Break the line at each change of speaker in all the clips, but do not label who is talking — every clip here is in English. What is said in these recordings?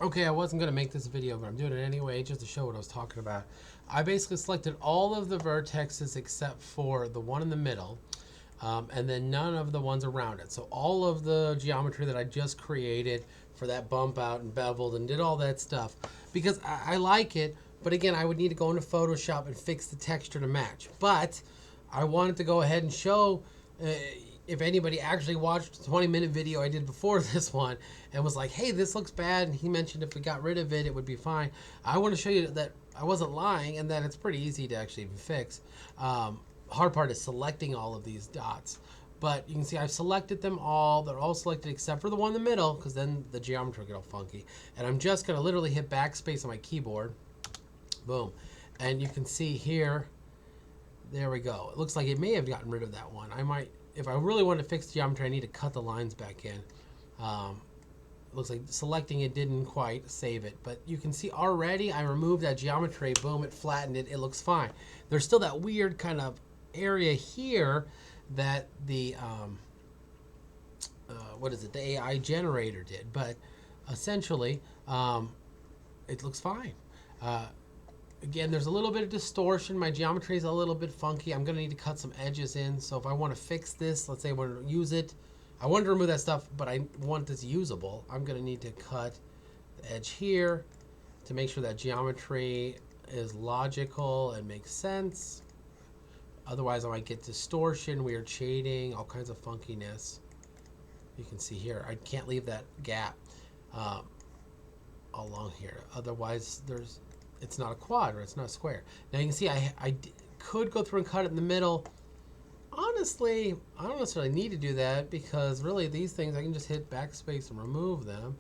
Okay, I wasn't going to make this video, but I'm doing it anyway just to show what I was talking about. I basically selected all of the vertexes except for the one in the middle, and then none of the ones around it. So all of the geometry that I just created for that bump out and beveled and did all that stuff, because I like it, but again, I would need to go into Photoshop and fix the texture to match. But I wanted to go ahead and show if anybody actually watched the 20-minute video I did before this one and was like, hey, this looks bad, and he mentioned if we got rid of it, it would be fine. I want to show you that I wasn't lying and that it's pretty easy to actually fix. Hard part is selecting all of these dots. But you can see I've selected them all. They're all selected except for the one in the middle, because then the geometry will get all funky. And I'm just going to literally hit backspace on my keyboard. Boom. And you can see here, there we go. It looks like it may have gotten rid of that one. I might, if I really want to fix geometry, I need to cut the lines back in. It looks like selecting it didn't quite save it, but you can see already I removed that geometry. Boom, it flattened it. It looks fine. There's still that weird kind of area here that the what is it, the AI generator did, but essentially it looks fine. Again, there's a little bit of distortion. My geometry is a little bit funky. I'm going to need to cut some edges in. So if I want to fix this, let's say I want to use it, I wanted to remove that stuff, but I want this usable. I'm going to need to cut the edge here to make sure that geometry is logical and makes sense. Otherwise, I might get distortion, weird shading, all kinds of funkiness. You can see here, I can't leave that gap along here. Otherwise, it's not a quad or it's not a square. Now you can see I could go through and cut it in the middle. Honestly, I don't necessarily need to do that, because really these things I can just hit backspace and remove them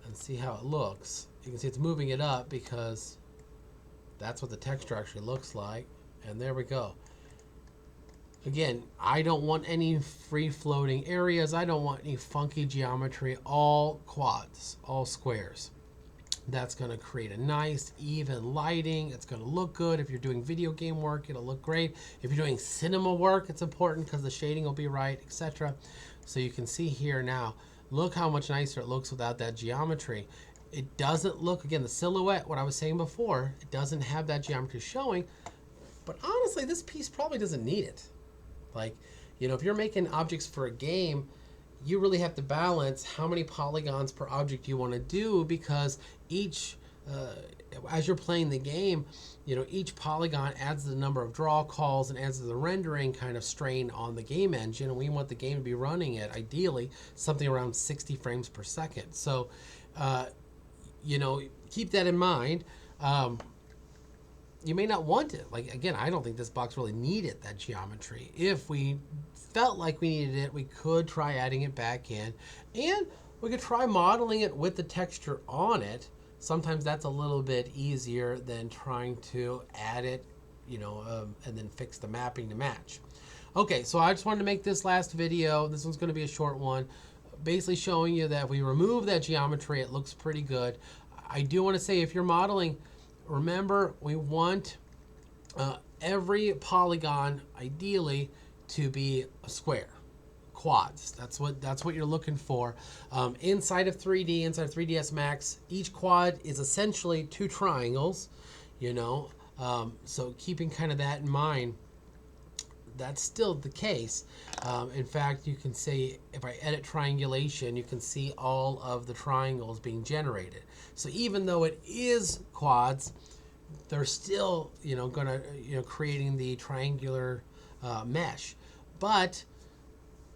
and see how it looks. You can see it's moving it up because that's what the texture actually looks like. And there we go. Again, I don't want any free-floating areas. I don't want any funky geometry. All quads, all squares. That's going to create a nice, even lighting. It's going to look good. If you're doing video game work, it'll look great. If you're doing cinema work, it's important because the shading will be right, etc. So you can see here now, look how much nicer it looks without that geometry. It doesn't look, again, the silhouette, what I was saying before, it doesn't have that geometry showing. But honestly, this piece probably doesn't need it. Like, you know, if you're making objects for a game, you really have to balance how many polygons per object you want to do, because each, as you're playing the game, you know, each polygon adds the number of draw calls and adds to the rendering kind of strain on the game engine. And we want the game to be running at, ideally, something around 60 frames per second. So, you know, keep that in mind. You may not want it. Like, again, I don't think this box really needed that geometry. If we felt like we needed it, we could try adding it back in, and we could try modeling it with the texture on it. Sometimes that's a little bit easier than trying to add it, you know, and then fix the mapping to match. Okay, so I just wanted to make this last video. This one's going to be a short one, basically showing you that if we remove that geometry, it looks pretty good. I do want to say, if you're modeling, remember, we want every polygon ideally to be a square, quads. That's what you're looking for. Inside of 3D, inside of 3ds Max, each quad is essentially 2 triangles. You know, so keeping kind of that in mind, that's still the case. In fact, you can see, if I edit triangulation, you can see all of the triangles being generated. So even though it is quads, they're still, you know, gonna, you know, creating the triangular mesh. But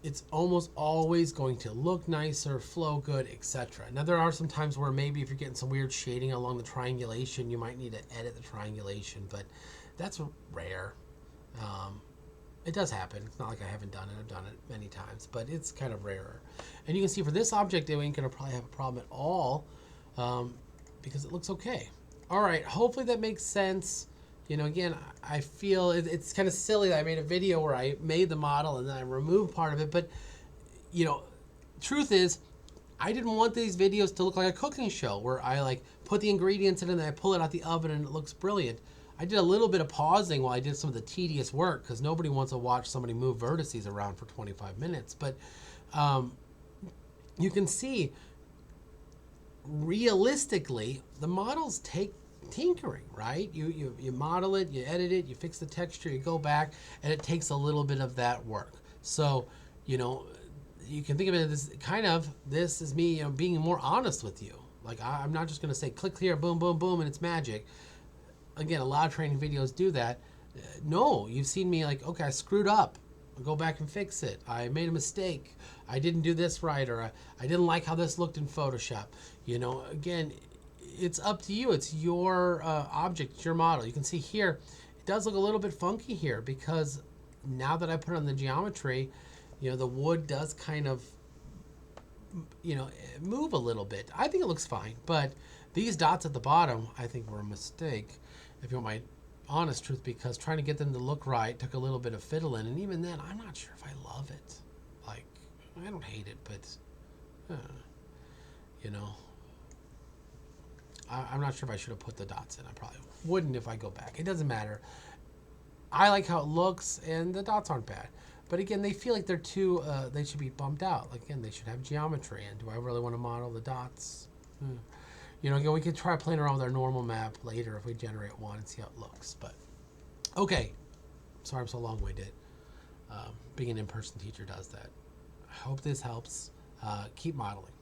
it's almost always going to look nicer, flow good, etc. Now, there are some times where maybe if you're getting some weird shading along the triangulation, you might need to edit the triangulation, but that's rare. It does happen. It's not like I haven't done it. I've done it many times, but it's kind of rarer. And you can see for this object, we ain't going to probably have a problem at all, because it looks okay. All right, hopefully that makes sense. You know, again, I feel it's kind of silly that I made a video where I made the model and then I removed part of it, but, you know, truth is, I didn't want these videos to look like a cooking show where I like put the ingredients in and then I pull it out the oven and it looks brilliant. I did a little bit of pausing while I did some of the tedious work, because nobody wants to watch somebody move vertices around for 25 minutes. But you can see realistically, the models take tinkering, right? You model it, you edit it, you fix the texture, you go back, and it takes a little bit of that work. So, you know, you can think of it as kind of, this is me, being more honest with you. Like, I'm not just going to say click here, boom, boom, boom, and it's magic. Again, a lot of training videos do that. No, you've seen me like, okay, I screwed up. I'll go back and fix it. I made a mistake. I didn't do this right, or I didn't like how this looked in Photoshop. Again, it's up to you. It's your object, it's your model. You can see here, it does look a little bit funky here because now that I put on the geometry, the wood does kind of, move a little bit. I think it looks fine, but these dots at the bottom, I think were a mistake, if you want my honest truth, because trying to get them to look right took a little bit of fiddling, and even then, I'm not sure if I love it. Like, I don't hate it, but, I'm not sure if I should have put the dots in. I probably wouldn't if I go back. It doesn't matter. I like how it looks, and the dots aren't bad. But again, they feel like they're too, they should be bumped out. Like, again, they should have geometry. And do I really want to model the dots? Again, we could try playing around with our normal map later if we generate one and see how it looks. But, okay. Sorry I'm so long-winded. Being an in-person teacher does that. I hope this helps. Keep modeling.